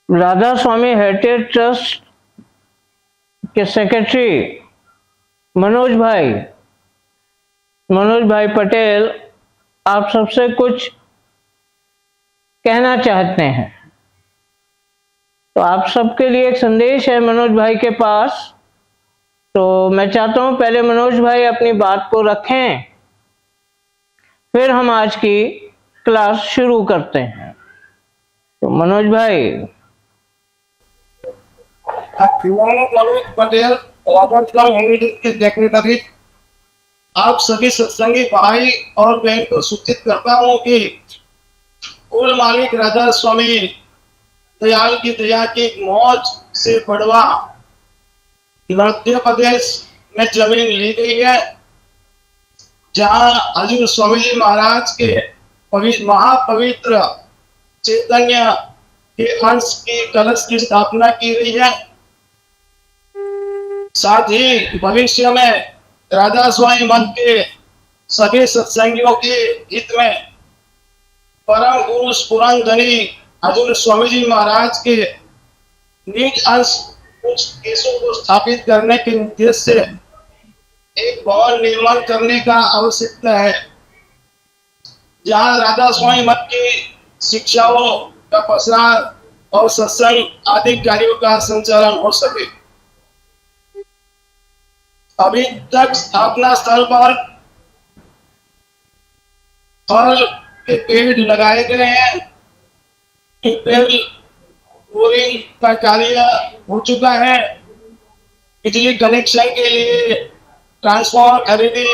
राधा स्वामी heritage trust के secretary Manoj भाई पटेल आप सबसे कुछ कहना चाहते हैं, तो आप सबके लिए एक संदेश है मनोज भाई के पास। तो मैं चाहता हूं पहले मनोज भाई अपनी बात को रखें, फिर हम आज की क्लास शुरू करते हैं। तो मनोज भाई। मनोज पटेल के सेक्रेटरी आप सभी सत्संगी भाई और बहन को सूचित करता हूँ कि कुल मालिक राधा स्वामी दयाल की दया की मौज से बढ़वा मध्य प्रदेश में जमीन ली गई है, जहाँ हजूर स्वामी जी महाराज के महापवित्र चैतन्य के अंश की कलश की स्थापना की गई है। साथ ही भविष्य में राधा स्वामी मठ के सभी सत्संगियों के हित में परम गुरु पुराण धनी हजूर स्वामी जी महाराज के निज अंश कुछ केसों को स्थापित करने के उद्देश्य से एक भवन निर्माण करने का आवश्यकता है, जहाँ राधा स्वामी मठ की शिक्षाओं का प्रसार और सत्संग आदि कार्यों का संचालन हो सके। अभी तक स्थापना स्थल पर फल के पेड़ लगाए गए हैं, बोरिंग का कार्य हो चुका है, बिजली कनेक्शन के लिए ट्रांसफॉर्मर खरीदी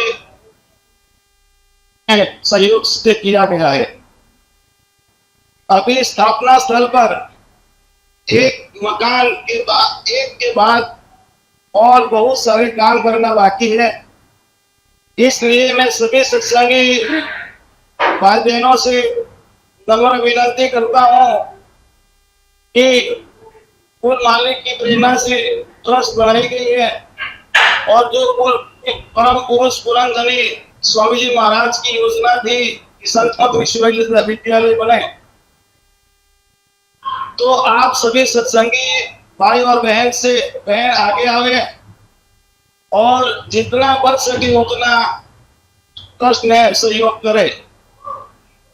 सहयोग से किया गया है। अभी स्थापना स्थल पर एक मकान के बाद और बहुत सारे काम करना बाकी है। इसलिए मैं सभी सत्संगी भाई बहनों से नम्र विनती करता हूँ कि कुल मालिक की प्रेरणा से ट्रस्ट बनाई गई है और जो परम पुरुष पुराण धनी स्वामी जी महाराज की योजना थी कि संत मत विश्वविद्यालय बने, तो आप सभी सत्संगी भाई और बहन आगे आवे और जितना बच सके उतना कष्ट में सहयोग करे,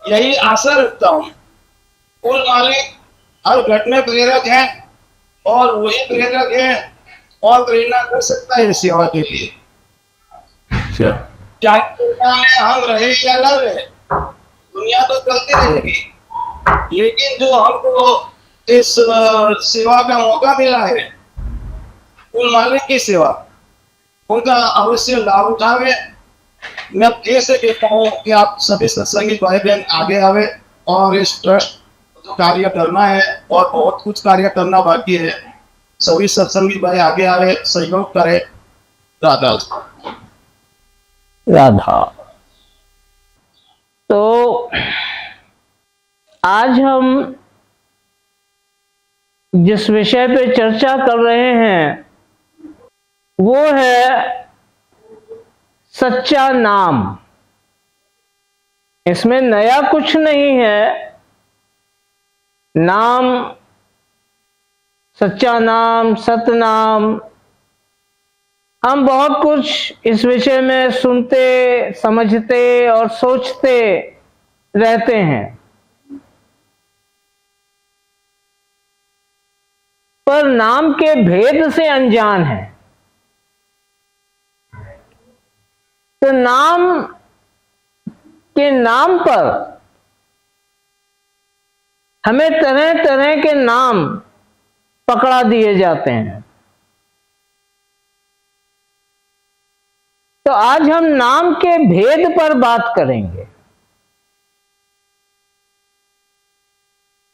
यही आशा रखता हूँ। कुल मालिक हर घटना प्रेरक है और वही प्रेरक है और प्रेरणा कर सकता है सेवा के लिए। हम रहे क्या ना रहे, दुनिया तो चलती रहेगी, लेकिन जो हमको इस सेवा का मौका मिला है कुल मालिक की सेवा, उनका अवश्य लाभ उठावे। मैं फिर से कहता हूँ कि आप सभी सत्संगी भाई बहन आगे आवे और इस ट्रस्ट कार्य करना है और बहुत कुछ कार्य करना बाकी है। सभी सत्संगी भाई आगे आवे, सहयोग करे। राधा राधा। तो आज हम जिस विषय पे चर्चा कर रहे हैं वो है सच्चा नाम। इसमें नया कुछ नहीं है। नाम, सच्चा नाम, सतनाम, हम बहुत कुछ इस विषय में सुनते, समझते और सोचते रहते हैं, पर नाम के भेद से अनजान है। तो नाम के नाम पर हमें तरह तरह के नाम पकड़ा दिए जाते हैं। तो आज हम नाम के भेद पर बात करेंगे।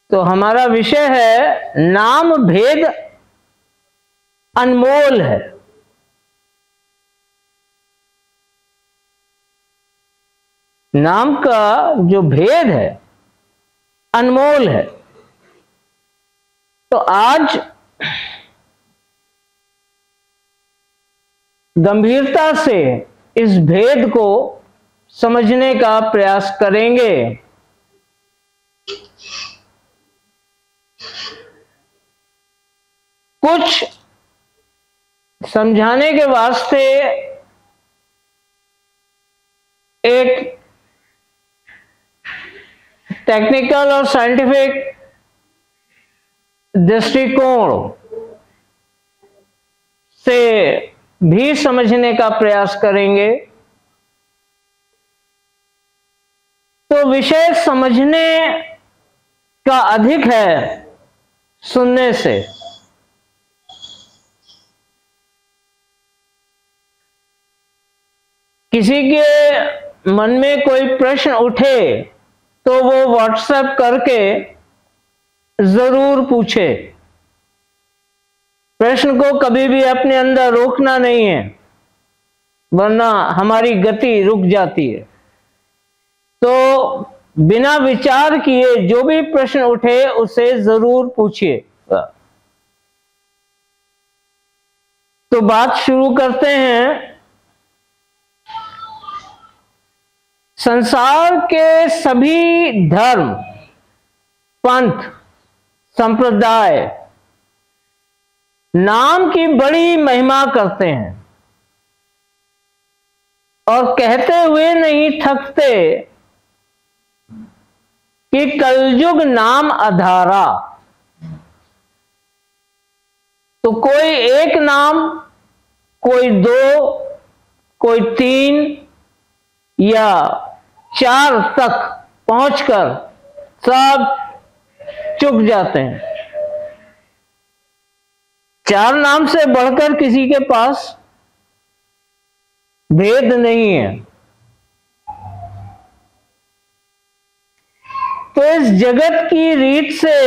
तो हमारा विषय है नाम भेद अनमोल है। नाम का जो भेद है अनमोल है। तो आज गंभीरता से इस भेद को समझने का प्रयास करेंगे। कुछ समझाने के वास्ते एक टेक्निकल और साइंटिफिक दृष्टिकोण से भी समझने का प्रयास करेंगे। तो विषय समझने का अधिक है सुनने से। किसी के मन में कोई प्रश्न उठे तो वो व्हाट्सएप करके जरूर पूछे। प्रश्न को कभी भी अपने अंदर रोकना नहीं है, वरना हमारी गति रुक जाती है। तो बिना विचार किए जो भी प्रश्न उठे उसे जरूर पूछिए। तो बात शुरू करते हैं। संसार के सभी धर्म, पंथ, संप्रदाय नाम की बड़ी महिमा करते हैं और कहते हुए नहीं थकते कि कलयुग नाम अधारा। तो कोई एक नाम, कोई दो, कोई 3 या 4 तक पहुंचकर सब चुक जाते हैं। 4 नाम से बढ़कर किसी के पास भेद नहीं है। तो इस जगत की रीत से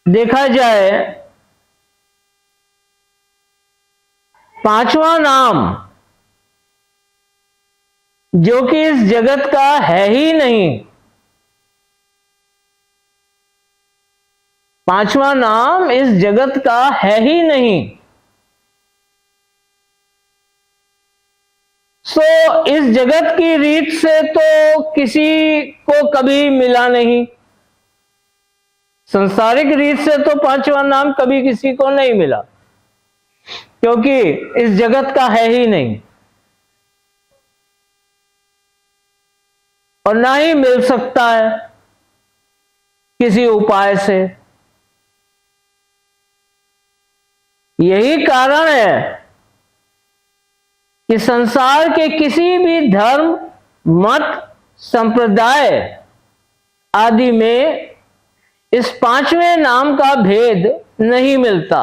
देखा जाए, 5वां नाम जो कि इस जगत का है ही नहीं, 5वां नाम इस जगत का है ही नहीं। सो इस जगत की रीत से तो किसी को कभी मिला नहीं। संसारिक रीत से तो 5वां नाम कभी किसी को नहीं मिला, क्योंकि इस जगत का है ही नहीं और ना ही मिल सकता है किसी उपाय से। यही कारण है कि संसार के किसी भी धर्म, मत, संप्रदाय आदि में इस 5वें नाम का भेद नहीं मिलता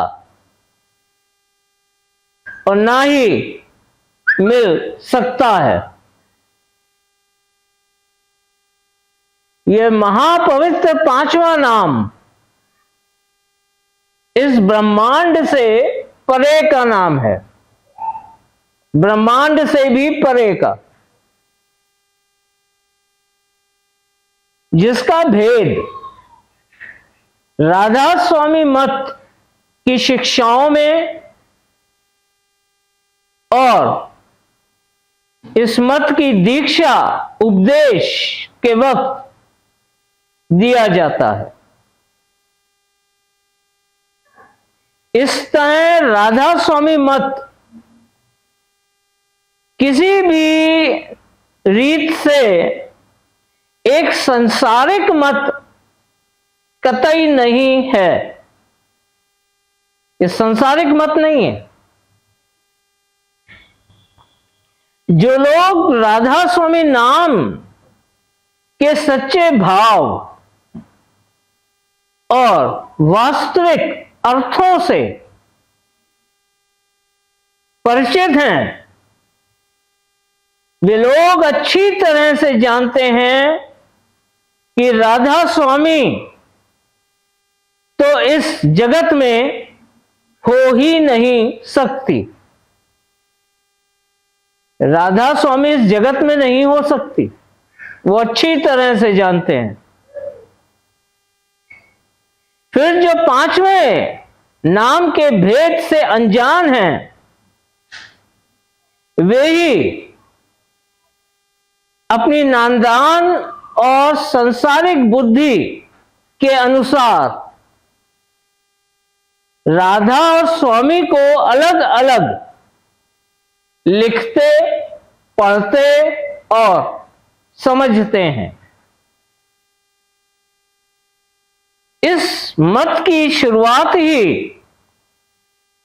और ना ही मिल सकता है। यह महापवित्र 5वां नाम इस ब्रह्मांड से परे का नाम है, ब्रह्मांड से भी परे का, जिसका भेद राधा स्वामी मत की शिक्षाओं में और इस मत की दीक्षा उपदेश के वक्त दिया जाता है। इस तरह राधा स्वामी मत किसी भी रीत से एक सांसारिक मत कतई नहीं है। ये सांसारिक मत नहीं है। जो लोग राधा स्वामी नाम के सच्चे भाव और वास्तविक अर्थों से परिचित हैं, वे लोग अच्छी तरह से जानते हैं कि राधा स्वामी तो इस जगत में हो ही नहीं सकती। राधा स्वामी इस जगत में नहीं हो सकती, वो अच्छी तरह से जानते हैं। फिर जो 5वें नाम के भेद से अनजान हैं, वे ही अपनी नादान और सांसारिक बुद्धि के अनुसार राधा और स्वामी को अलग अलग लिखते, पढ़ते और समझते हैं। इस मत की शुरुआत ही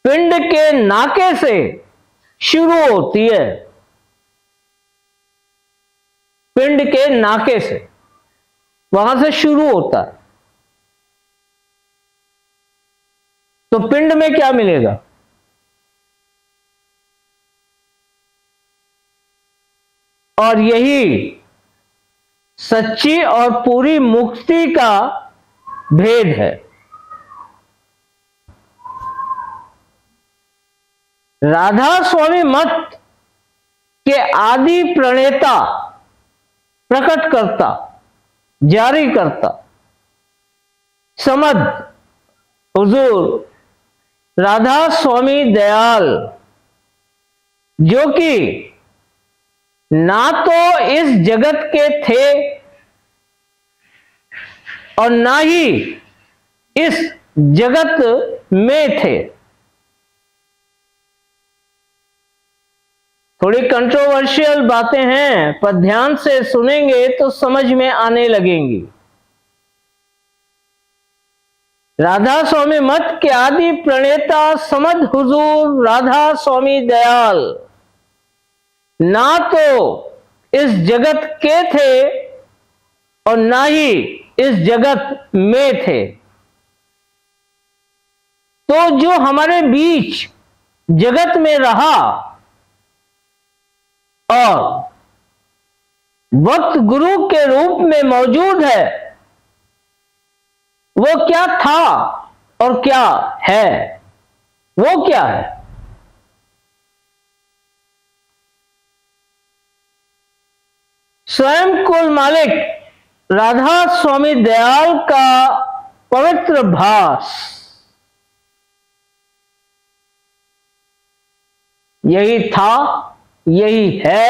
पिंड के नाके से शुरू होती है। पिंड के नाके से, वहां से शुरू होता है। तो पिंड में क्या मिलेगा? और यही सच्ची और पूरी मुक्ति का भेद है। राधा स्वामी मत के आदि प्रणेता, प्रकट करता, जारी करता समद हुजूर राधा स्वामी दयाल, जो कि ना तो इस जगत के थे और ना ही इस जगत में थे। थोड़ी कंट्रोवर्शियल बातें हैं, पर ध्यान से सुनेंगे तो समझ में आने लगेंगी। राधा स्वामी मत के आदि प्रणेता समद हुजूर राधा स्वामी दयाल ना तो इस जगत के थे और ना ही इस जगत में थे। तो जो हमारे बीच जगत में रहा और वक्त गुरु के रूप में मौजूद है, वो क्या था और क्या है? वो क्या है? स्वयं कुल मालिक राधा स्वामी दयाल का पवित्र भास, यही था, यही है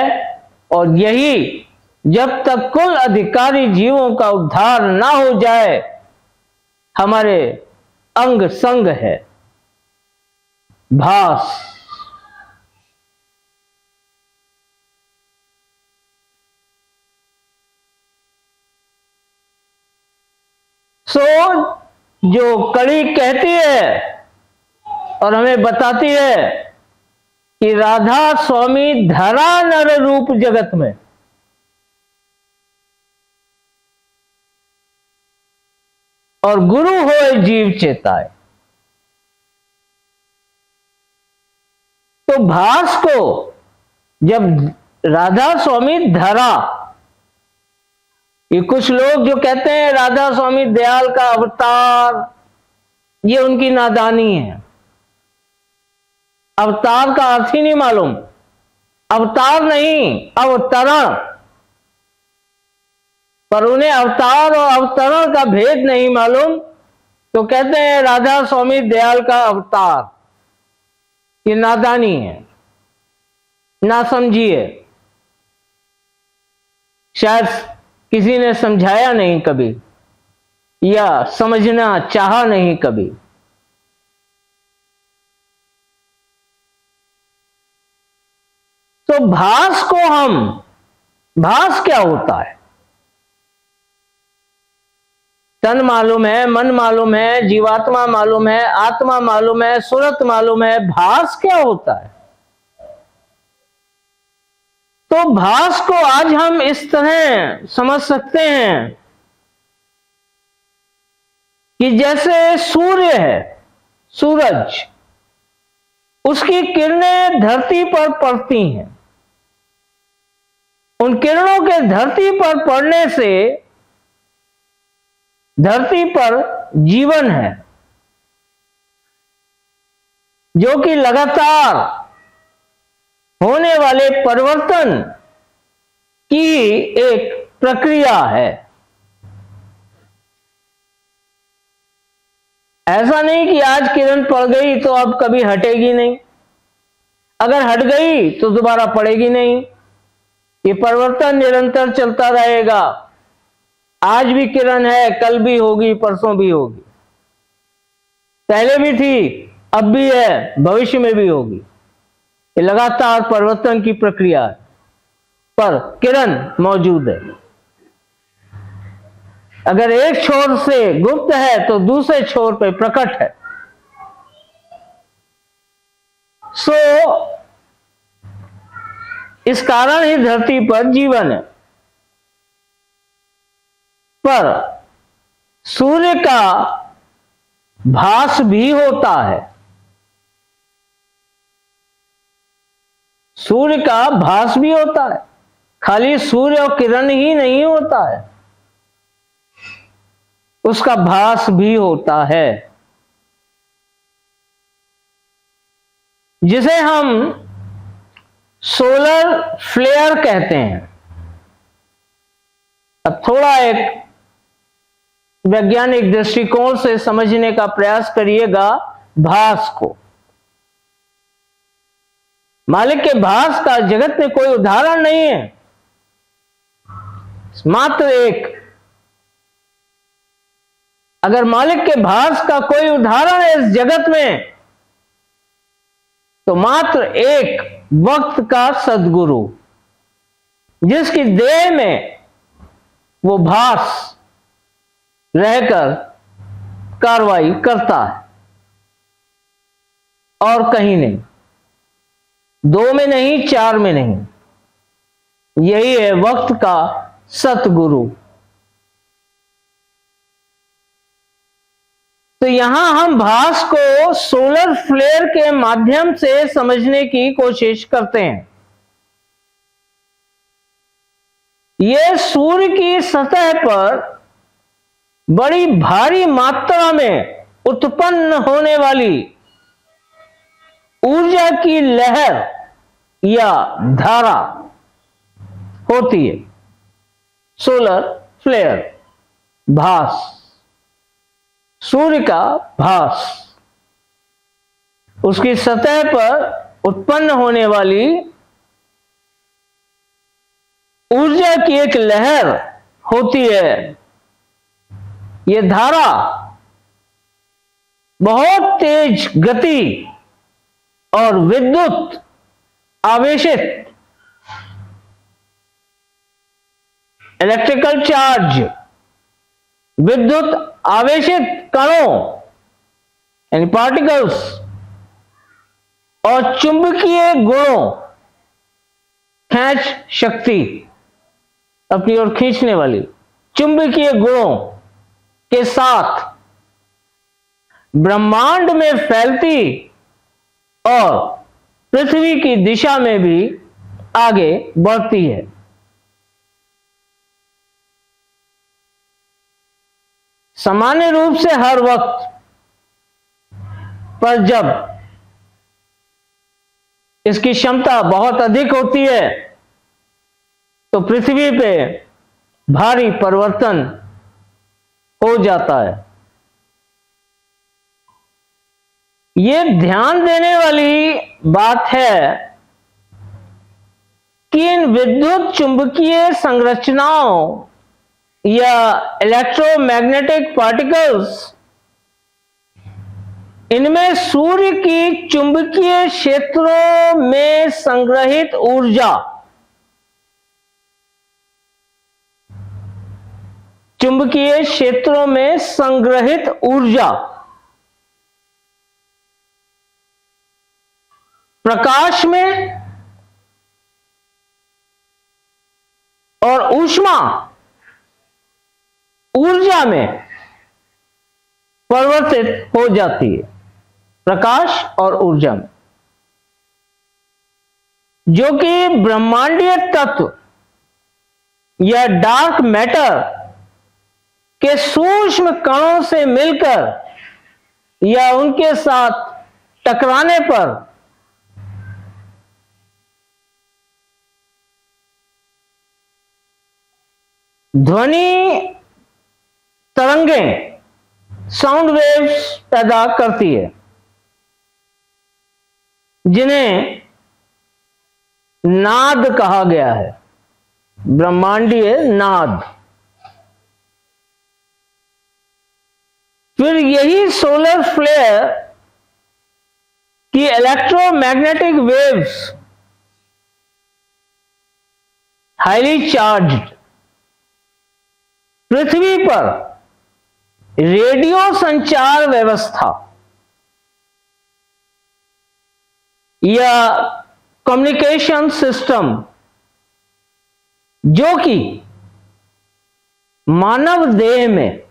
और यही जब तक कुल अधिकारी जीवों का उद्धार ना हो जाए हमारे अंग संग है। भास। जो कड़ी कहती है और हमें बताती है कि राधा स्वामी धरा नर रूप जगत में, और गुरु होए जीव चेताए। तो भास को जब राधा स्वामी धरा, ये कुछ लोग जो कहते हैं राधा स्वामी दयाल का अवतार, ये उनकी नादानी है। अवतार का अर्थ ही नहीं मालूम। अवतार नहीं, अवतरण। पर उन्हें अवतार और अवतरण का भेद नहीं मालूम, तो कहते हैं राधा स्वामी दयाल का अवतार। ये नादानी है, ना समझिए। शायद किसी ने समझाया नहीं कभी, या समझना चाहा नहीं कभी। तो भास को हम, भास क्या होता है? तन मालूम है, मन मालूम है, जीवात्मा मालूम है, आत्मा मालूम है, सुरत मालूम है। भास क्या होता है? तो भास को आज हम इस तरह समझ सकते हैं कि जैसे सूर्य है, सूरज, उसकी किरणें धरती पर पड़ती हैं। उन किरणों के धरती पर पड़ने से धरती पर जीवन है, जो कि लगातार होने वाले परिवर्तन की एक प्रक्रिया है। ऐसा नहीं कि आज किरण पड़ गई तो अब कभी हटेगी नहीं, अगर हट गई तो दोबारा पड़ेगी नहीं। ये परिवर्तन निरंतर चलता रहेगा। आज भी किरण है, कल भी होगी, परसों भी होगी। पहले भी थी, अब भी है, भविष्य में भी होगी। ये लगातार परिवर्तन की प्रक्रिया है, पर किरण मौजूद है। अगर एक छोर से गुप्त है तो दूसरे छोर पे प्रकट है। सो इस कारण ही धरती पर जीवन है। पर सूर्य का भास भी होता है। सूर्य का भास भी होता है, खाली सूर्य और किरण ही नहीं होता है, उसका भास भी होता है, जिसे हम सोलर फ्लेयर कहते हैं। अब थोड़ा एक वैज्ञानिक दृष्टिकोण से समझने का प्रयास करिएगा भास को। मालिक के भास का जगत में कोई उदाहरण नहीं है, मात्र एक। अगर मालिक के भास का कोई उदाहरण है इस जगत में, तो मात्र एक वक्त का सद्गुरु, जिसकी देह में वो भास रहकर कार्रवाई करता है, और कहीं नहीं, दो में नहीं, चार में नहीं। यही है वक्त का सतगुरु। तो यहां हम भास को सोलर फ्लेयर के माध्यम से समझने की कोशिश करते हैं। यह सूर्य की सतह पर बड़ी भारी मात्रा में उत्पन्न होने वाली ऊर्जा की लहर या धारा होती है, सोलर फ्लेयर, भास, सूर्य का भास। उसकी सतह पर उत्पन्न होने वाली ऊर्जा की एक लहर होती है। यह धारा बहुत तेज गति और विद्युत आवेशित, इलेक्ट्रिकल चार्ज, विद्युत आवेशित कणों यानी पार्टिकल्स, और चुंबकीय गुणों, खींच शक्ति, अपनी ओर खींचने वाली चुंबकीय गुणों के साथ ब्रह्मांड में फैलती और पृथ्वी की दिशा में भी आगे बढ़ती है। सामान्य रूप से हर वक्त पर जब इसकी क्षमता बहुत अधिक होती है, तो पृथ्वी पे भारी परिवर्तन हो जाता है। ये ध्यान देने वाली बात है कि इन विद्युत चुंबकीय संरचनाओं या इलेक्ट्रोमैग्नेटिक पार्टिकल्स, इनमें सूर्य की चुंबकीय क्षेत्रों में संग्रहित ऊर्जा, चुंबकीय क्षेत्रों में संग्रहित ऊर्जा प्रकाश में और ऊष्मा ऊर्जा में परिवर्तित हो जाती है। प्रकाश और ऊर्जा में, जो कि ब्रह्मांडीय तत्व या डार्क मैटर के सूक्ष्म कणों से मिलकर या उनके साथ टकराने पर ध्वनि तरंगें, साउंड वेव्स पैदा करती है, जिन्हें नाद कहा गया है, ब्रह्मांडीय नाद। फिर यही सोलर फ्लेयर की इलेक्ट्रोमैग्नेटिक वेव्स हाईली चार्ज्ड पृथ्वी पर रेडियो संचार व्यवस्था या कम्युनिकेशन सिस्टम, जो कि मानव देह में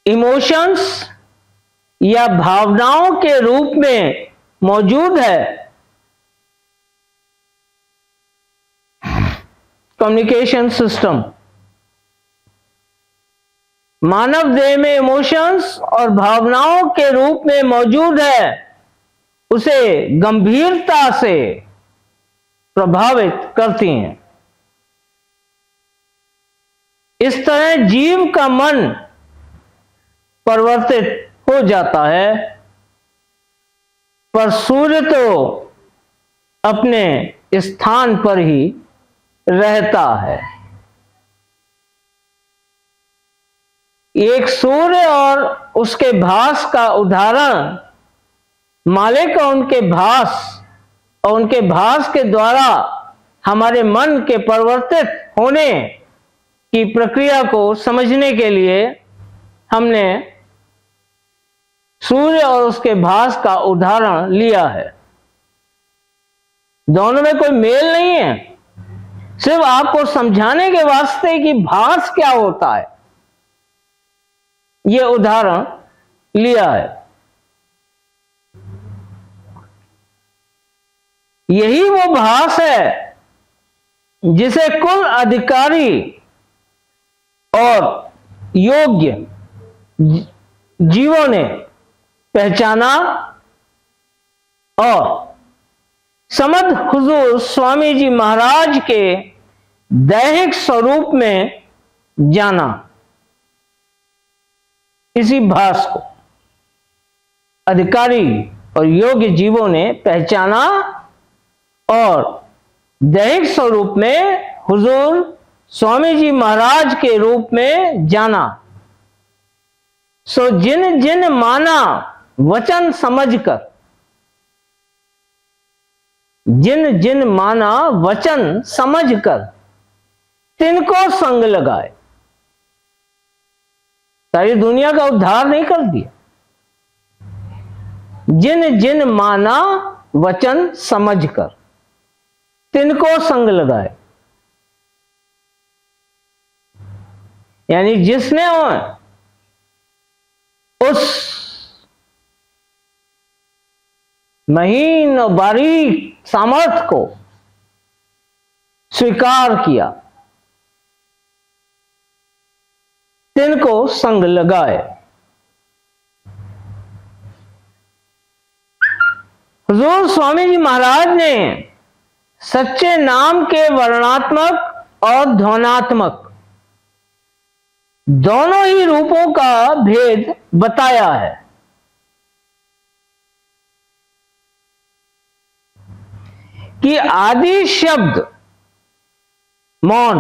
इमोशंस या भावनाओं के रूप में मौजूद है, कम्युनिकेशन सिस्टम मानव देह में इमोशंस और भावनाओं के रूप में मौजूद है, उसे गंभीरता से प्रभावित करती हैं। इस तरह जीव का मन परिवर्तित हो जाता है, पर सूर्य तो अपने स्थान पर ही रहता है। एक सूर्य और उसके भास का उदाहरण मालिक और उनके भास और उनके भास के द्वारा हमारे मन के परिवर्तित होने की प्रक्रिया को समझने के लिए हमने सूर्य और उसके भास का उदाहरण लिया है। दोनों में कोई मेल नहीं है, सिर्फ आपको समझाने के वास्ते कि भास क्या होता है, यह उदाहरण लिया है। यही वो भास है जिसे कुल अधिकारी और योग्य जीवों ने पहचाना और समद हुजूर स्वामी जी महाराज के दैहिक स्वरूप में जाना। इसी भास को अधिकारी और योग्य जीवों ने पहचाना और दैहिक स्वरूप में हुजूर स्वामी जी महाराज के रूप में जाना। सो जिन जिन माना वचन समझकर, जिन जिन माना वचन समझकर तिनको संग लगाए। सारी दुनिया का उद्धार नहीं कर दिया। जिन जिन माना वचन समझकर तिनको संग लगाए, यानी जिसने उस महीन और बारीक सामर्थ्य को स्वीकार किया, तिनको संग लगाए। हुजूर स्वामी जी महाराज ने सच्चे नाम के वर्णात्मक और ध्वनात्मक दोनों ही रूपों का भेद बताया है। कि आदि शब्द मौन,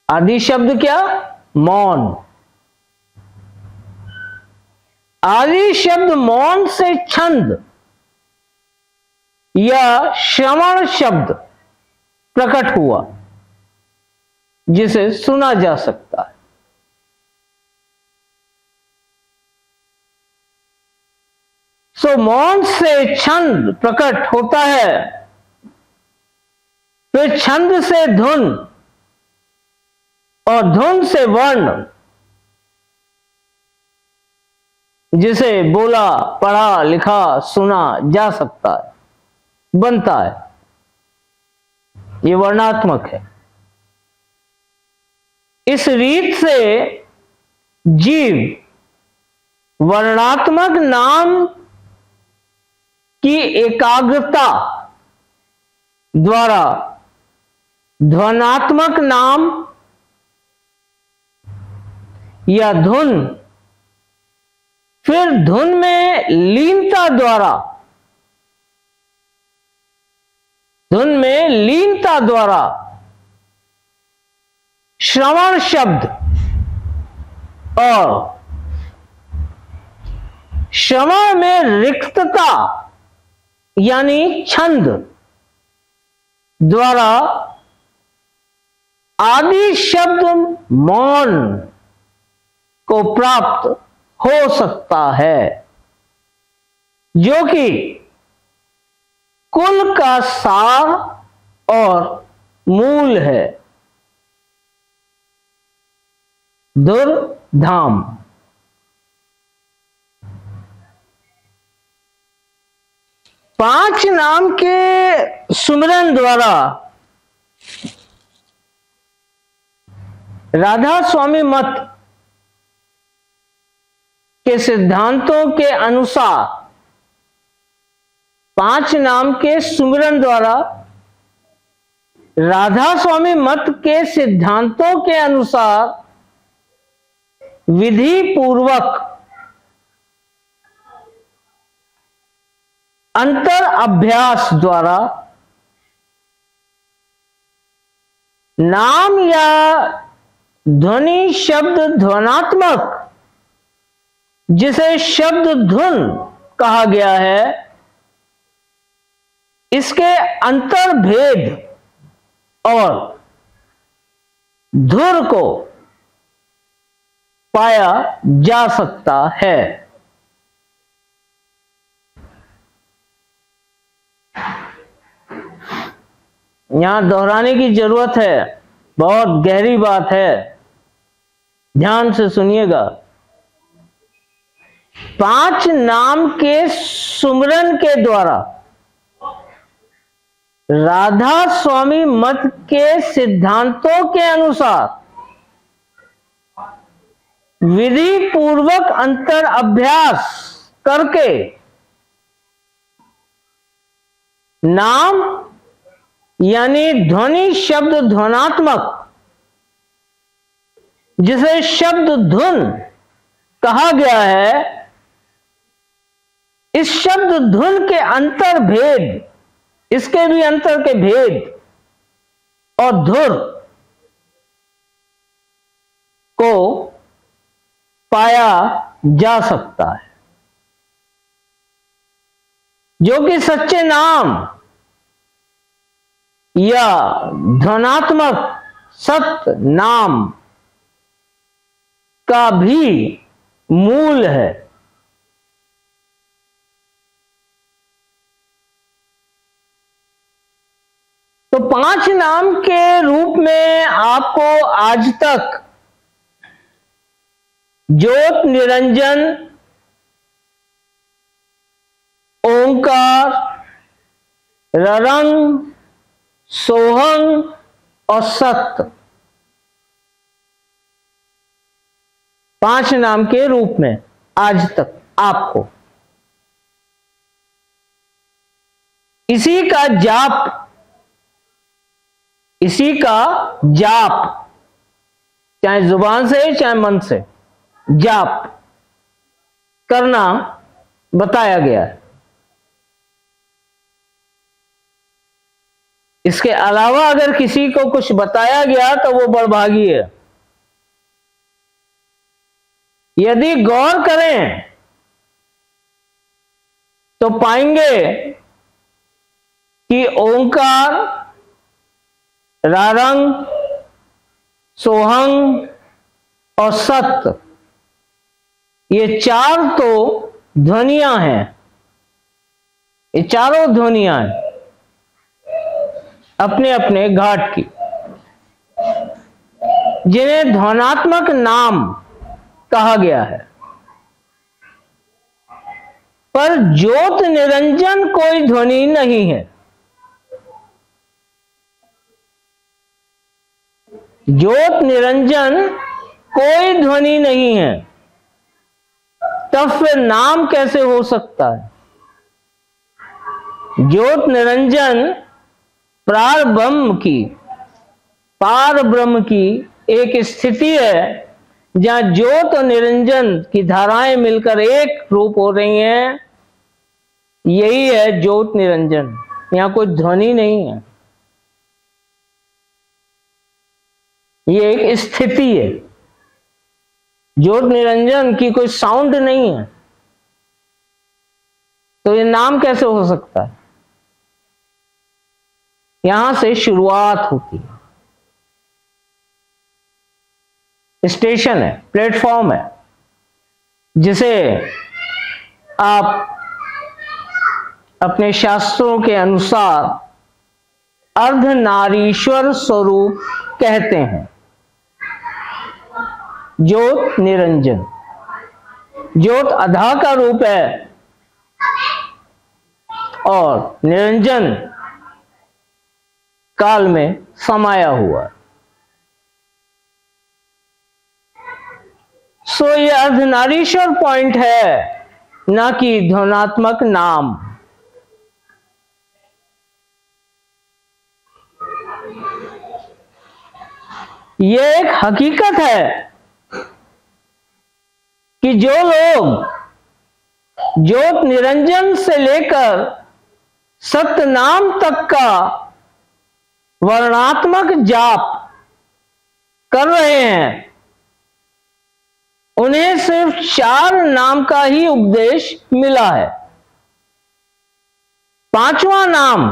आदि शब्द क्या? मौन। आदि शब्द मौन से छंद या श्रवण शब्द प्रकट हुआ, जिसे सुना जा सकता है। सो मौन से छंद प्रकट होता है, फिर छंद से धुन और धुन से वर्ण, जिसे बोला, पढ़ा, लिखा, सुना जा सकता है, बनता है। ये वर्णात्मक है। इस रीत से जीव वर्णात्मक नाम की एकाग्रता द्वारा ध्वनात्मक नाम या धुन, फिर धुन में लीनता द्वारा, धुन में लीनता द्वारा श्रवण शब्द और श्रवण में रिक्तता यानी छंद द्वारा आदि शब्द मौन को प्राप्त हो सकता है, जो कि कुल का सार और मूल है। धुर धाम। पांच नाम के सुमिरन द्वारा राधा स्वामी मत के सिद्धांतों के अनुसार, पांच नाम के सुमिरन द्वारा राधा स्वामी मत के सिद्धांतों के अनुसार विधि पूर्वक अंतर अभ्यास द्वारा नाम या ध्वनि शब्द ध्वनात्मक, जिसे शब्द धुन कहा गया है, इसके अंतर भेद और धुर को पाया जा सकता है। यहां दोहराने की जरूरत है, बहुत गहरी बात है, ध्यान से सुनिएगा। पांच नाम के सुमिरन के द्वारा राधा स्वामी मत के सिद्धांतों के अनुसार विधि पूर्वक अंतर अभ्यास करके नाम यानी ध्वनि शब्द ध्वनात्मक, जिसे शब्द धुन कहा गया है, इस शब्द धुन के अंतर भेद, इसके भी अंतर के भेद और धुर को पाया जा सकता है, जो कि सच्चे नाम या ध्वनात्मक सत्य नाम का भी मूल है। तो पांच नाम के रूप में आपको आज तक ज्योत निरंजन, ओंकार, ररंग, सोहंग और सत्य, पांच नाम के रूप में आज तक आपको इसी का जाप चाहे जुबान से चाहे मन से जाप करना बताया गया है। इसके अलावा अगर किसी को कुछ बताया गया तो वो बड़भागी है। यदि गौर करें तो पाएंगे कि ओंकार, रारंग, सोहंग और सत्य, ये चार तो ध्वनियां हैं, ये चारों ध्वनियां हैं अपने अपने घाट की, जिन्हें ध्वनात्मक नाम कहा गया है। पर ज्योत निरंजन कोई ध्वनि नहीं है। ज्योत निरंजन कोई ध्वनि नहीं है, तब फिर नाम कैसे हो सकता है? ज्योत निरंजन पार ब्रह्म की एक स्थिति है, जहां ज्योत और निरंजन की धाराएं मिलकर एक रूप हो रही हैं। यही है ज्योत निरंजन, यहां कोई ध्वनि नहीं है। ये एक स्थिति है। ज्योत निरंजन की कोई साउंड नहीं है, तो ये नाम कैसे हो सकता है? यहां से शुरुआत होती है। स्टेशन है, प्लेटफॉर्म है, जिसे आप अपने शास्त्रों के अनुसार अर्धनारीश्वर स्वरूप कहते हैं। ज्योत निरंजन, ज्योत अधा का रूप है और निरंजन काल में समाया हुआ। सो ये अर्धनारीश्वर पॉइंट है, ना कि ध्वनात्मक नाम। ये एक हकीकत है कि जो लोग ज्योत निरंजन से लेकर सतनाम तक का वर्णात्मक जाप कर रहे हैं, उन्हें सिर्फ 4 नाम का ही उपदेश मिला है। 5वां नाम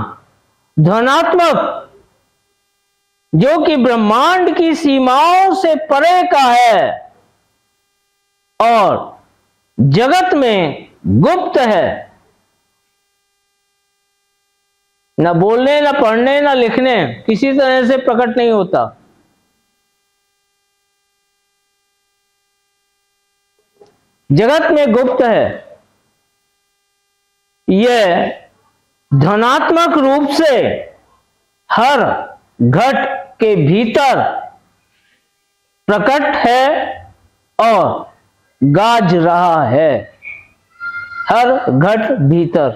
ध्वनात्मक, जो कि ब्रह्मांड की सीमाओं से परे का है और जगत में गुप्त है, न बोलने, न पढ़ने, न लिखने, किसी तरह से प्रकट नहीं होता। जगत में गुप्त है। यह ध्वनात्मक रूप से हर घट के भीतर प्रकट है और गाज रहा है। हर घट भीतर।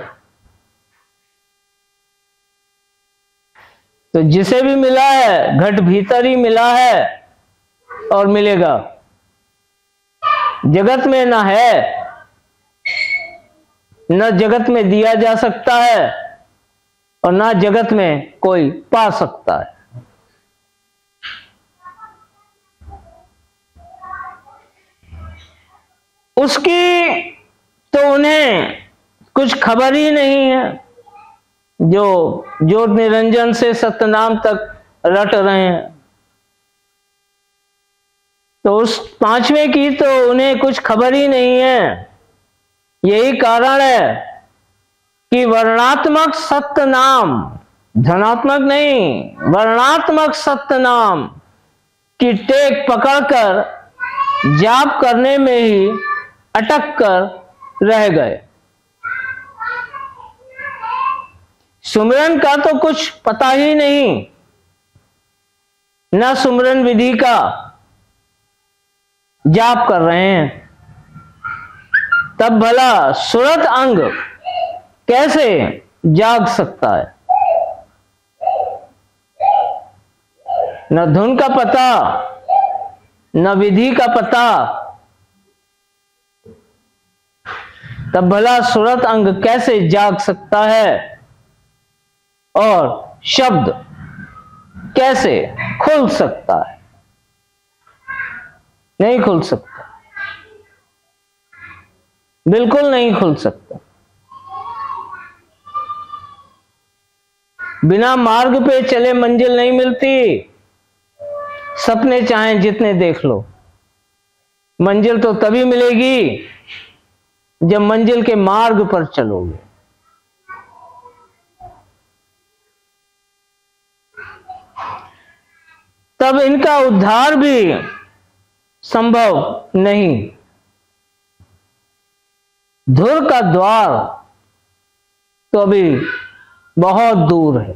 तो जिसे भी मिला है, घट भीतर ही मिला है और मिलेगा। जगत में ना है, न जगत में दिया जा सकता है और ना जगत में कोई पा सकता है। उसकी तो उन्हें कुछ खबर ही नहीं है, जो ज्योत निरंजन से सतनाम तक रट रहे हैं। तो उस 5वें की तो उन्हें कुछ खबर ही नहीं है। यही कारण है कि वर्णात्मक सतनाम, धनात्मक नहीं, वर्णात्मक सतनाम की टेक पकड़कर जाप करने में ही अटक कर रह गए। सुमिरन का तो कुछ पता ही नहीं, न सुमिरन विधि का जाप कर रहे हैं। तब भला सुरत अंग कैसे जाग सकता है? न धुन का पता, न विधि का पता, तब भला सुरत अंग कैसे जाग सकता है और शब्द कैसे खुल सकता है? नहीं खुल सकता, बिल्कुल नहीं खुल सकता। बिना मार्ग पे चले मंजिल नहीं मिलती। सपने चाहे जितने देख लो, मंजिल तो तभी मिलेगी जब मंजिल के मार्ग पर चलोगे। तब इनका उद्धार भी संभव नहीं। धुर का द्वार तो अभी बहुत दूर है।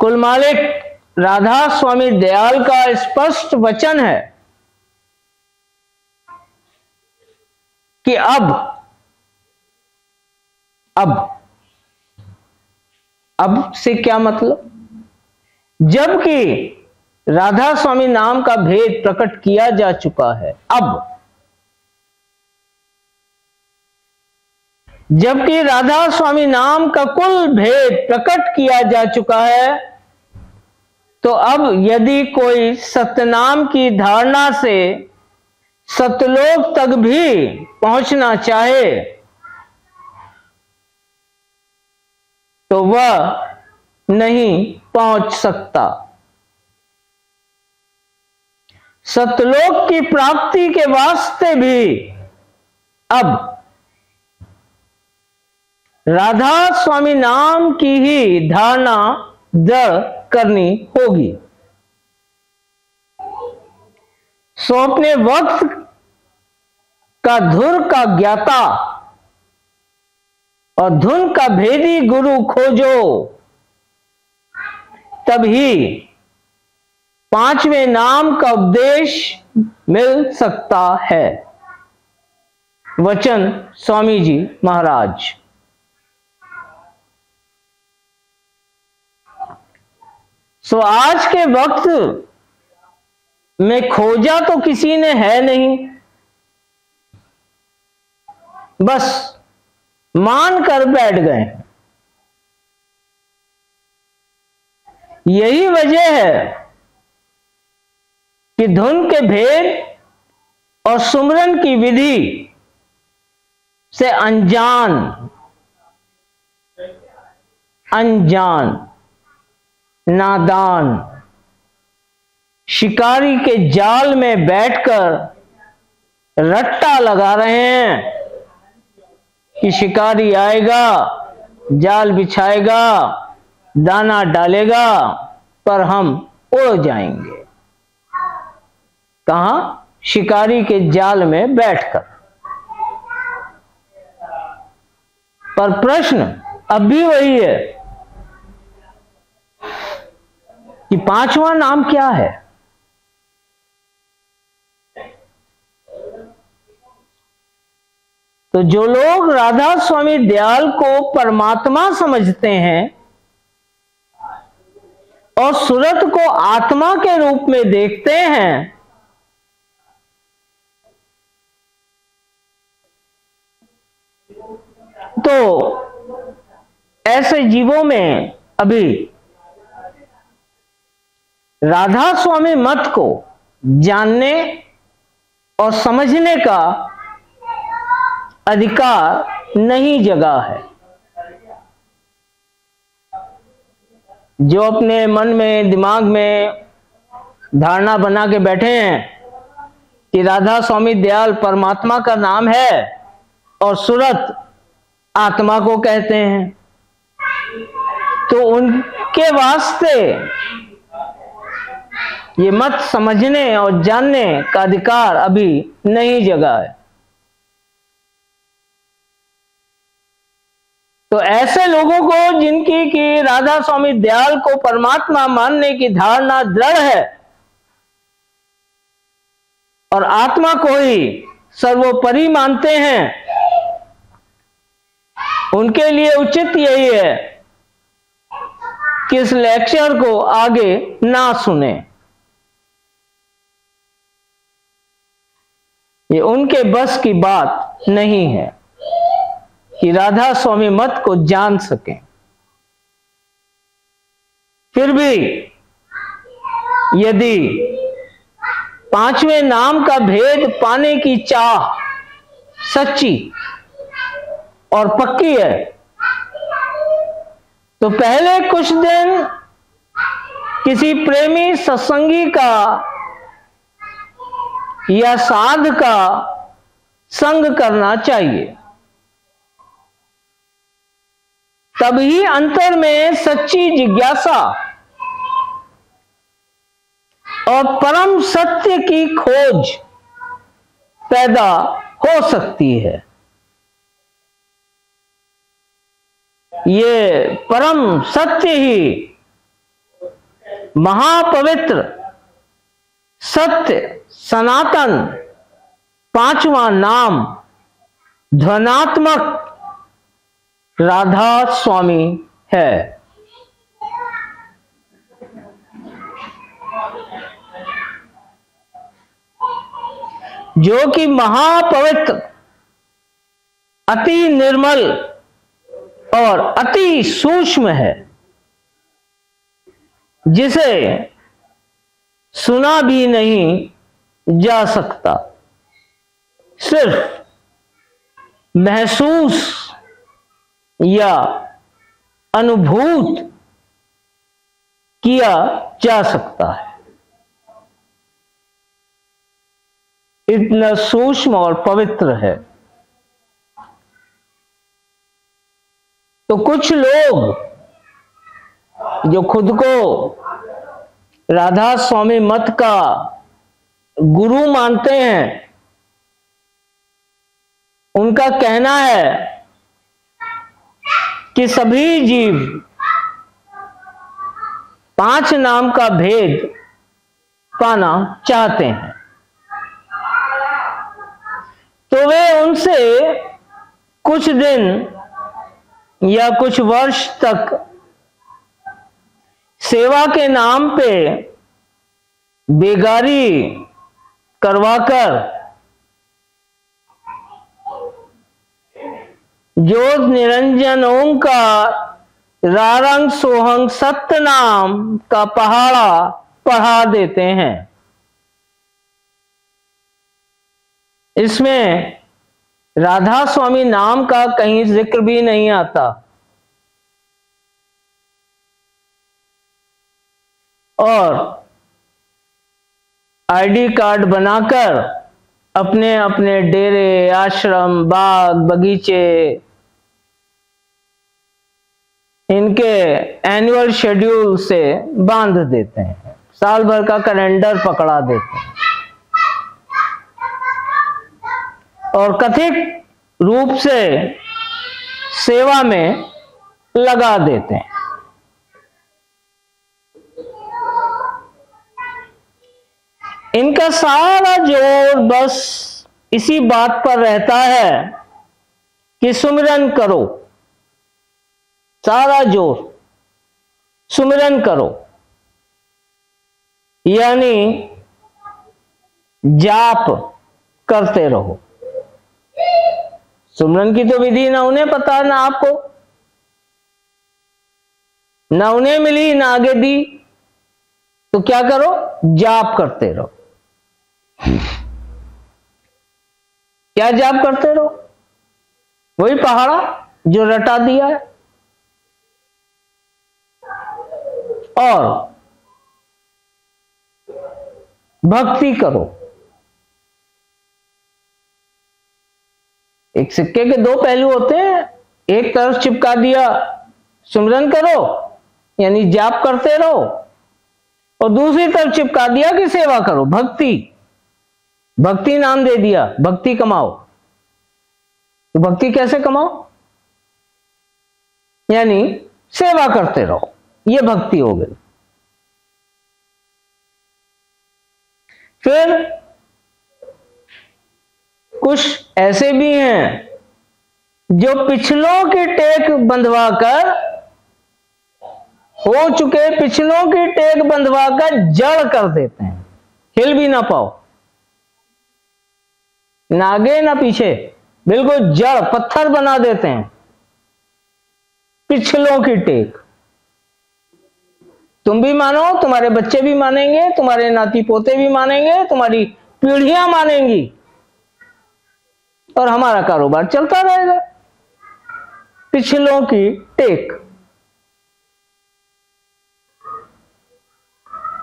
कुल मालिक राधा स्वामी दयाल का स्पष्ट वचन है कि अब से क्या मतलब? जबकि राधा स्वामी नाम का भेद प्रकट किया जा चुका है। जबकि राधा स्वामी नाम का कुल भेद प्रकट किया जा चुका है, तो अब यदि कोई सत्यनाम की धारणा से सतलोक तक भी पहुंचना चाहे तो वह नहीं पहुंच सकता। सतलोक की प्राप्ति के वास्ते भी अब राधा स्वामी नाम की ही धारणा दृढ़ करनी होगी। सो अपने वक्त का धुर का ज्ञाता और धुन का भेदी गुरु खोजो, तभी पांचवें नाम का उपदेश मिल सकता है। वचन स्वामी जी महाराज। सो आज के वक्त में खोजा तो किसी ने है नहीं, बस मान कर बैठ गए। यही वजह है कि धुन के भेद और सुमरन की विधि से अनजान नादान शिकारी के जाल में बैठकर रट्टा लगा रहे हैं कि शिकारी आएगा, जाल बिछाएगा, दाना डालेगा, पर हम उड़ जाएंगे। कहां? शिकारी के जाल में बैठकर। पर प्रश्न अब भी वही है कि पांचवा नाम क्या है? तो जो लोग राधा स्वामी दयाल को परमात्मा समझते हैं और सूरत को आत्मा के रूप में देखते हैं, तो ऐसे जीवों में अभी राधा स्वामी मत को जानने और समझने का अधिकार नहीं जगा है। जो अपने मन में, दिमाग में धारणा बना के बैठे हैं कि राधा स्वामी दयाल परमात्मा का नाम है और सूरत आत्मा को कहते हैं, तो उनके वास्ते ये मत समझने और जानने का अधिकार अभी नहीं जगा है। तो ऐसे लोगों को जिनकी कि राधा स्वामी दयाल को परमात्मा मानने की धारणा दृढ़ है और आत्मा को ही सर्वोपरि मानते हैं, उनके लिए उचित यही है कि इस लेक्चर को आगे ना सुने। ये उनके बस की बात नहीं है कि राधा स्वामी मत को जान सकें। फिर भी यदि पांचवें नाम का भेद पाने की चाह सच्ची और पक्की है, तो पहले कुछ दिन किसी प्रेमी सत्संगी का या साध का संग करना चाहिए। तभी अंतर में सच्ची जिज्ञासा और परम सत्य की खोज पैदा हो सकती है। ये परम सत्य ही महापवित्र सत्य सनातन पांचवा नाम ध्वनात्मक राधा स्वामी है। जो कि महापवित्र अति निर्मल और अति सूक्ष्म है, जिसे सुना भी नहीं जा सकता, सिर्फ महसूस या अनुभूत किया जा सकता है। इतना सूक्ष्म और पवित्र है। तो कुछ लोग जो खुद को राधा स्वामी मत का गुरु मानते हैं, उनका कहना है कि सभी जीव 5 नाम का भेद पाना चाहते हैं, तो वे उनसे कुछ दिन या कुछ वर्ष तक सेवा के नाम पे बेगारी करवाकर ज्योत निरंजन ओंकार रारंग सोहंग सत्य नाम का पहाड़ा पढ़ा देते हैं। इसमें राधा स्वामी नाम का कहीं जिक्र भी नहीं आता, और आईडी कार्ड बनाकर अपने अपने डेरे, आश्रम, बाग बगीचे, इनके एनुअल शेड्यूल से बांध देते हैं, साल भर का कैलेंडर पकड़ा देते हैं और कथित रूप से सेवा में लगा देते हैं। इनका सारा जोर बस इसी बात पर रहता है कि सुमिरन करो, सारा जोर सुमिरन करो, यानी जाप करते रहो। सुमिरन की तो विधि ना उन्हें पता ना आपको, ना उन्हें मिली ना आगे दी, तो क्या करो, जाप करते रहो। क्या जाप करते रहो? वही पहाड़ा जो रटा दिया है। और भक्ति करो। एक सिक्के के 2 पहलू होते हैं। एक तरफ चिपका दिया सुमिरन करो यानी जाप करते रहो, और दूसरी तरफ चिपका दिया कि सेवा करो, भक्ति। भक्ति नाम दे दिया, भक्ति कमाओ। तो भक्ति कैसे कमाओ? यानी सेवा करते रहो, ये भक्ति हो गई। फिर कुछ ऐसे भी हैं जो पिछलों की टेक बंधवाकर, हो चुके पिछलों की टेक बंधवाकर जड़ कर देते हैं, हिल भी ना पाओ, ना आगे ना पीछे, बिल्कुल जड़ पत्थर बना देते हैं। पिछलों की टेक तुम भी मानो, तुम्हारे बच्चे भी मानेंगे, तुम्हारे नाती पोते भी मानेंगे, तुम्हारी पीढ़ियां मानेंगी, और हमारा कारोबार चलता रहेगा। पिछलों की टेक,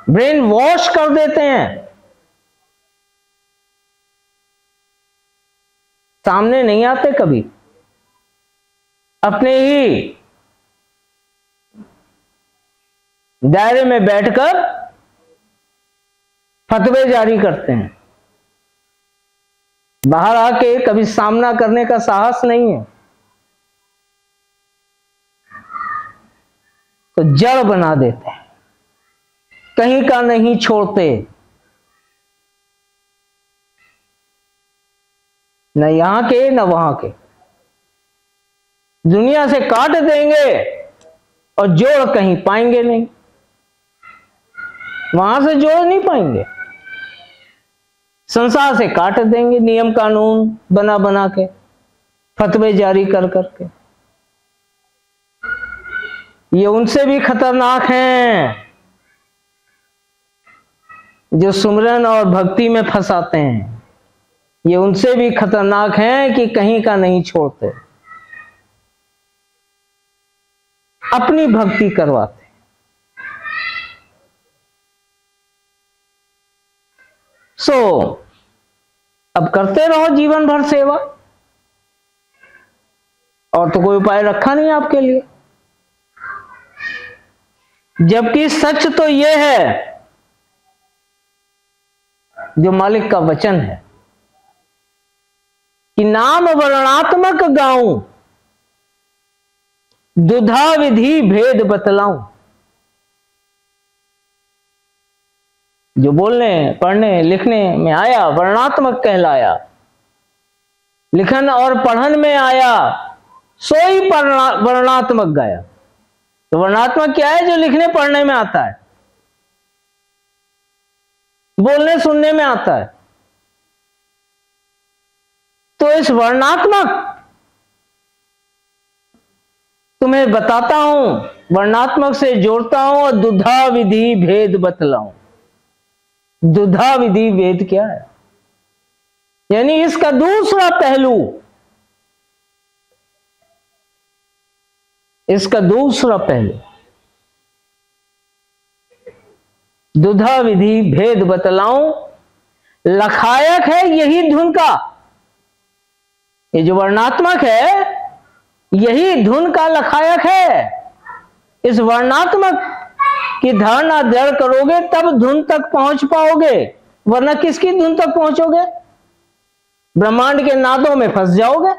ब्रेन वॉश कर देते हैं। सामने नहीं आते कभी, अपने ही दायरे में बैठकर फतवे जारी करते हैं। बाहर आके कभी सामना करने का साहस नहीं है, तो जड़ बना देते हैं, कहीं का नहीं छोड़ते, न यहां के न वहां के। दुनिया से काट देंगे और जोड़ कहीं पाएंगे नहीं, वहां से जोड़ नहीं पाएंगे। संसार से काट देंगे नियम कानून बना बना के, फतवे जारी कर करके। ये उनसे भी खतरनाक हैं जो सुमरन और भक्ति में फंसाते हैं। ये उनसे भी खतरनाक हैं कि कहीं का नहीं छोड़ते, अपनी भक्ति करवाते। सो अब करते रहो जीवन भर सेवा, और तो कोई उपाय रखा नहीं आपके लिए। जबकि सच तो यह है जो मालिक का वचन है कि नाम वर्णात्मक गाऊं, दुधा विधि भेद बतलाऊं। जो बोलने पढ़ने लिखने में आया वर्णात्मक कहलाया, लिखन और पढ़न में आया सोई वर्णात्मक गाया। तो वर्णात्मक क्या है? जो लिखने पढ़ने में आता है, बोलने सुनने में आता है। तो इस वर्णात्मक तुम्हें बताता हूं, वर्णात्मक से जोड़ता हूं और दुधा विधि भेद बतलाऊं। दुधा विधि भेद क्या है? यानी इसका दूसरा पहलू, इसका दूसरा पहलू दुधा विधि भेद बतलाऊं। लखायक है यही धुन का, ये जो वर्णात्मक है यही धुन का लखायक है। इस वर्णात्मक की धारणा दृढ़ करोगे तब धुन तक पहुंच पाओगे, वरना किसकी धुन तक पहुंचोगे? ब्रह्मांड के नादों में फंस जाओगे।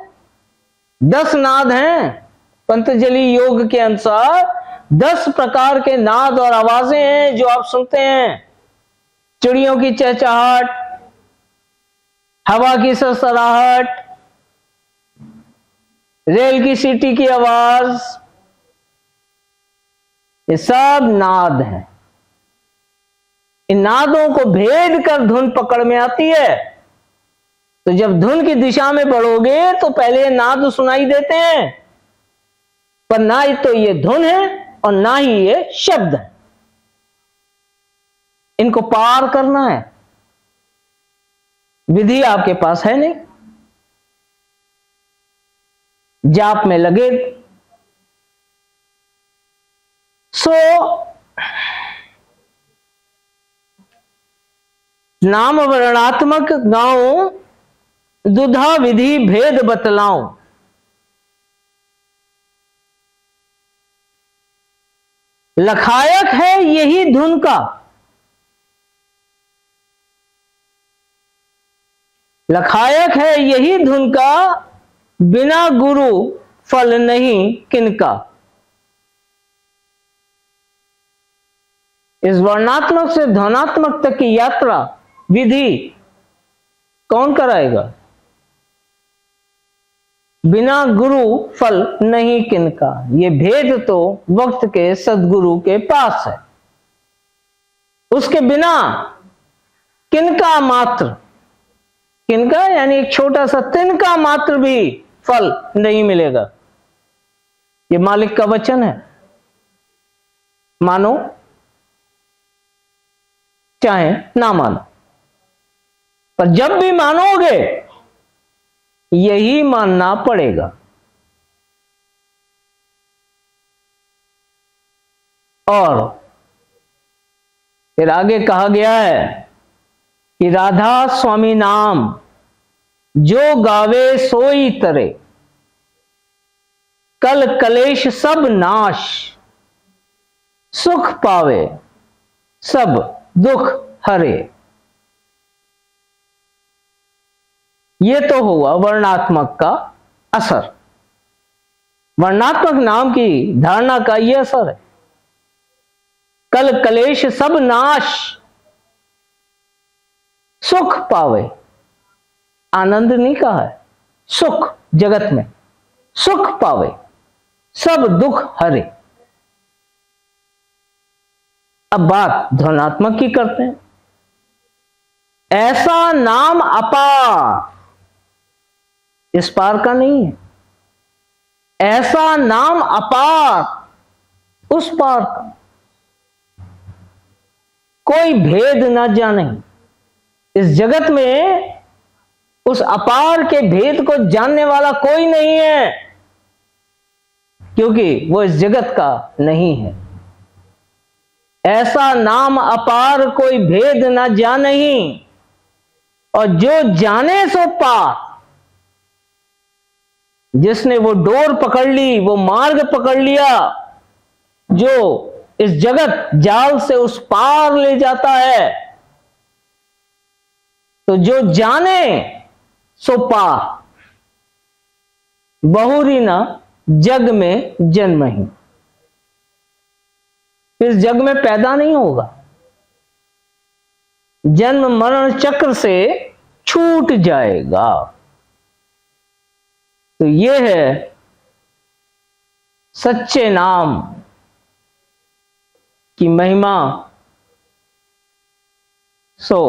10 नाद हैं पंतजलि योग के अनुसार, 10 प्रकार के नाद और आवाजें हैं जो आप सुनते हैं। चिड़ियों की चहचहाट, हवा की सरसराहट, रेल की सीटी की आवाज, ये सब नाद हैं। इन नादों को भेद कर धुन पकड़ में आती है। तो जब धुन की दिशा में बढ़ोगे तो पहले नाद सुनाई देते हैं, पर ना ही तो ये धुन है और ना ही ये शब्द है। इनको पार करना है, विधि आपके पास है नहीं। जाप में लगे। सो नाम वर्णात्मक गाऊं, दुधा विधि भेद बतलाऊं। लखायक है यही धुन का, लखायक है यही धुन का, बिना गुरु फल नहीं किनका। इस वर्णात्मक से ध्वनात्मक तक की यात्रा विधि कौन कराएगा? बिना गुरु फल नहीं किनका। ये भेद तो वक्त के सदगुरु के पास है, उसके बिना किनका मात्र, किनका यानी एक छोटा सा तिनका मात्र भी फल नहीं मिलेगा। ये मालिक का वचन है, मानो चाहे ना मानो, पर जब भी मानोगे यही मानना पड़ेगा। और फिर आगे कहा गया है कि राधा स्वामी नाम जो गावे सोई तरे, कल कलेश सब नाश, सुख पावे सब दुख हरे। ये तो हुआ वर्णात्मक का असर, वर्णात्मक नाम की धारणा का यह असर है। कल कलेश सब नाश, सुख पावे। आनंद नहीं कहा है, सुख जगत में, सुख पावे सब दुख हरे। अब बात ध्वनात्मक की करते हैं। ऐसा नाम अपार, इस पार का नहीं है। ऐसा नाम अपार उस पार का, कोई भेद न जाने। इस जगत में उस अपार के भेद को जानने वाला कोई नहीं है, क्योंकि वो इस जगत का नहीं है। ऐसा नाम अपार कोई भेद न जानही, और जो जाने सो पार। जिसने वो डोर पकड़ ली, वो मार्ग पकड़ लिया जो इस जगत जाल से उस पार ले जाता है, तो जो जाने सो पार। बहुरी ना जग में जन्म ही, इस जग में पैदा नहीं होगा, जन्म मरण चक्र से छूट जाएगा। तो ये है सच्चे नाम की महिमा। सो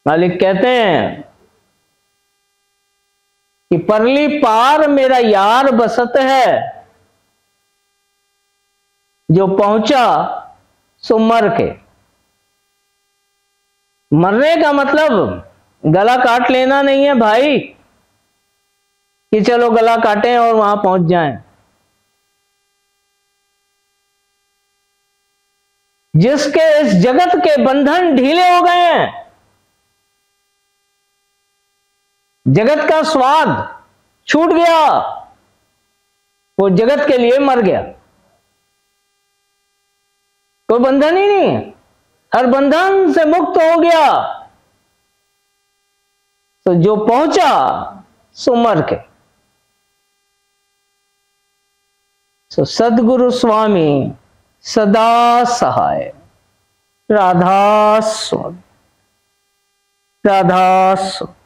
मालिक कहते हैं कि परली पार मेरा यार बसत है, जो पहुंचा सो मर के। मरने का मतलब गला काट लेना नहीं है भाई, कि चलो गला काटें और वहां पहुंच जाएं। जिसके इस जगत के बंधन ढीले हो गए हैं, जगत का स्वाद छूट गया, वो जगत के लिए मर गया। कोई बंधन ही नहीं है, हर बंधन से मुक्त हो गया। तो जो पहुंचा सो मर के। सो सद्गुरु स्वामी सदा सहाय। राधा स्वामी, राधा स्वामी।